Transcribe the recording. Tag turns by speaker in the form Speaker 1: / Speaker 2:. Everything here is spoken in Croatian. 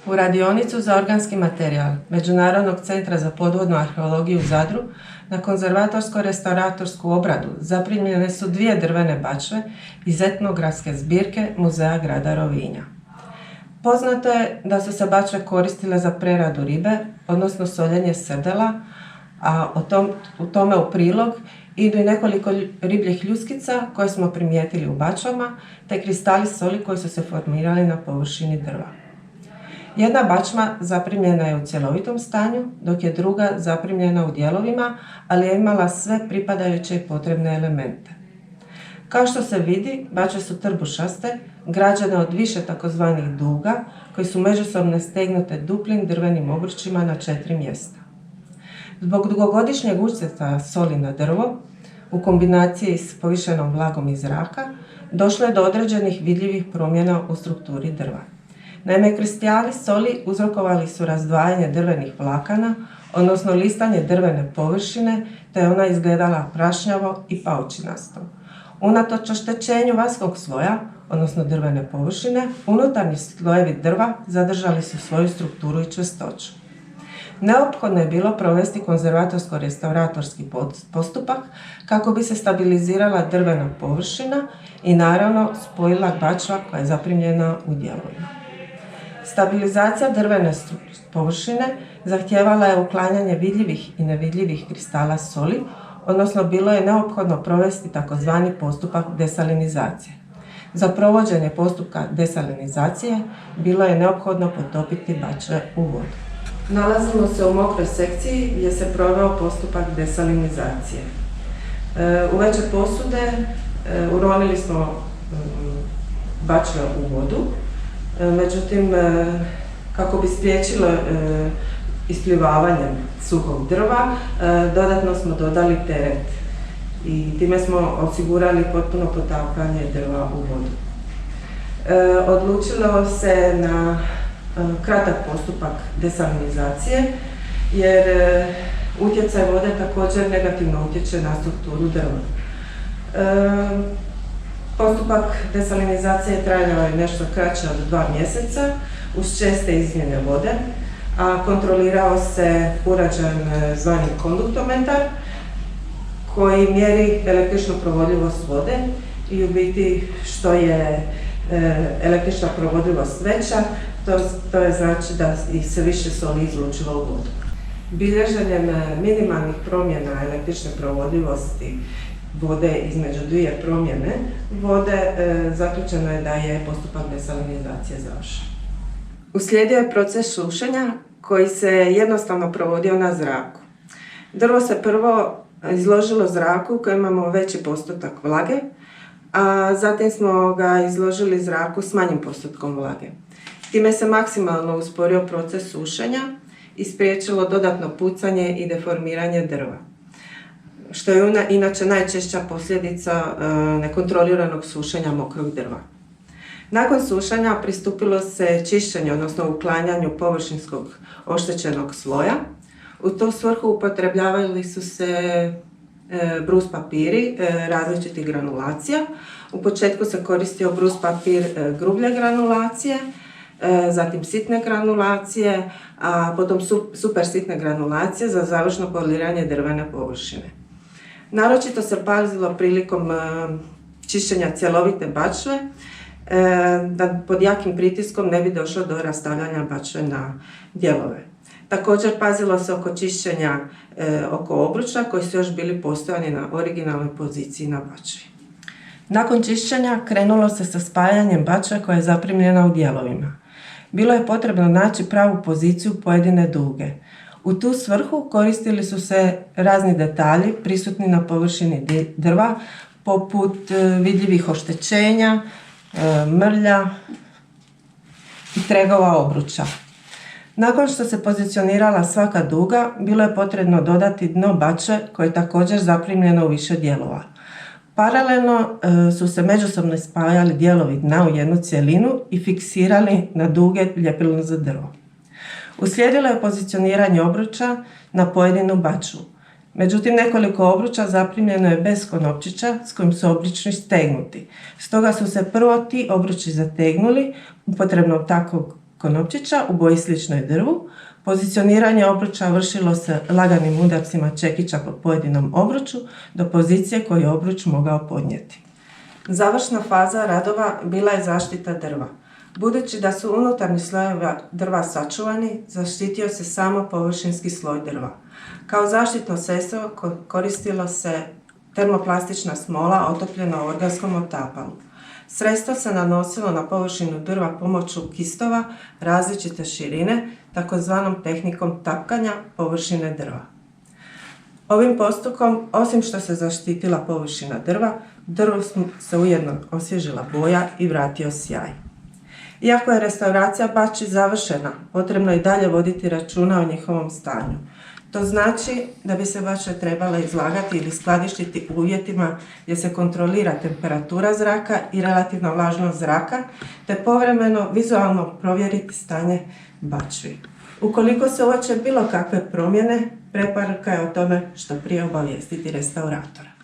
Speaker 1: U radionicu za organski materijal Međunarodnog centra za podvodnu arheologiju u Zadru na konzervatorsko-restauratorsku obradu zaprimljene su 2 drvene bačve iz etnografske zbirke Muzeja grada Rovinja. Poznato je da su se bačve koristile za preradu ribe, odnosno soljenje srdela, a u tome u prilog idu i nekoliko ribljih ljuskica koje smo primijetili u bačvama, te kristali soli koji su se formirali na površini drva. Jedna bačva zaprimljena je u cjelovitom stanju, dok je druga zaprimljena u dijelovima, ali je imala sve pripadajuće i potrebne elemente. Kao što se vidi, bačve su trbušaste, građene od više takozvanih duga, koji su međusobno stegnute duplim drvenim obručima na 4 mjesta. Zbog dugogodišnjeg utjecaja soli na drvo, u kombinaciji s povišenom vlagom iz zraka, došlo je do određenih vidljivih promjena u strukturi drva. Naime, kristali soli uzrokovali su razdvajanje drvenih vlakana, odnosno listanje drvene površine, te je ona izgledala prašnjavo i paučinasto. Unatoč oštećenju vanjskog sloja, odnosno drvene površine, unutarnji slojevi drva zadržali su svoju strukturu i čvrstoću. Neophodno je bilo provesti konzervatorsko-restauratorski postupak kako bi se stabilizirala drvena površina i naravno spojila bačva koja je zaprimljena u dijelovima. Stabilizacija drvene površine zahtijevala je uklanjanje vidljivih i nevidljivih kristala soli, odnosno bilo je neophodno provesti takozvani postupak desalinizacije. Za provođenje postupka desalinizacije bilo je neophodno potopiti bačve u vodu. Nalazimo se u mokroj sekciji gdje se proveo postupak desalinizacije. U veće posude uronili smo bačve u vodu, međutim, kako bi spriječilo isplivavanje suhog drva, dodatno smo dodali teret i time smo osigurali potpuno potapanje drva u vodu. Odlučilo se na kratak postupak desalinizacije jer utjecaj vode također negativno utječe na strukturu drva. Postupak desalinizacije trajao je nešto kraće od 2 mjeseca uz česte izmjene vode, a kontrolirao se uređajem zvani konduktometar koji mjeri električnu provodljivost vode i u biti što je električna provodljivost veća, to je znači da se više soli izlučilo u vodu. Bilježenjem minimalnih promjena električne provodljivosti vode između 2 promjene vode zaključeno je da je postupak desalinizacije završen. Uslijedio je proces sušenja koji se jednostavno provodio na zraku. Drvo se prvo izložilo zraku u kojem imamo veći postotak vlage, a zatim smo ga izložili zraku s manjim postotkom vlage. Time se maksimalno usporio proces sušenja i spriječilo dodatno pucanje i deformiranje drva, što je inače najčešća posljedica nekontroliranog sušenja mokrog drva. Nakon sušenja pristupilo se čišćenju, odnosno uklanjanju površinskog oštećenog sloja. U tu svrhu upotrebljavali su se brus papiri različitih granulacija. U početku se koristio brus papir grublje granulacije, zatim sitne granulacije, a potom super sitne granulacije za završno poliranje drvene površine. Naročito se pazilo prilikom čišćenja cjelovite bačve da pod jakim pritiskom ne bi došlo do rastavljanja bačve na dijelove. Također pazilo se oko čišćenja oko obruča koji su još bili postojani na originalnoj poziciji na bačvi. Nakon čišćenja krenulo se sa spajanjem bačve koja je zaprimljena u dijelovima. Bilo je potrebno naći pravu poziciju pojedine duge. U tu svrhu koristili su se razni detalji prisutni na površini drva, poput vidljivih oštećenja, mrlja i tregova obruča. Nakon što se pozicionirala svaka duga, bilo je potrebno dodati dno bačve koje je također zaprimljeno u više dijelova. Paralelno su se međusobno spajali dijelovi dna u jednu cjelinu i fiksirali na duge ljepilno za drvo. Uslijedilo je pozicioniranje obruča na pojedinu bačvu. Međutim, nekoliko obruča zaprimljeno je bez konopčića s kojim su obruči stegnuti. Stoga su se prvo ti obruči zategnuli upotrebom takvog konopčića u boji sličnoj drvu. Pozicioniranje obruča vršilo se laganim udarcima čekića po pojedinom obruču do pozicije koju je obruč mogao podnijeti. Završna faza radova bila je zaštita drva. Budući da su unutarnji slojevi drva sačuvani, zaštitio se samo površinski sloj drva. Kao zaštitno sredstvo koristilo se termoplastična smola otopljena u organskom otapalu. Sredstvo se nanosilo na površinu drva pomoću kistova različite širine, takozvanom tehnikom tapkanja površine drva. Ovim postupkom, osim što se zaštitila površina drva, drvu se ujedno osvježila boja i vratio sjaj. Iako je restauracija bačvi završena, potrebno je i dalje voditi računa o njihovom stanju. To znači da bi se bačve trebale izlagati ili skladištiti u uvjetima gdje se kontrolira temperatura zraka i relativna vlažnost zraka, te povremeno vizualno provjeriti stanje bačvi. Ukoliko se uoče bilo kakve promjene, preporuka je o tome što prije obavijestiti restauratora.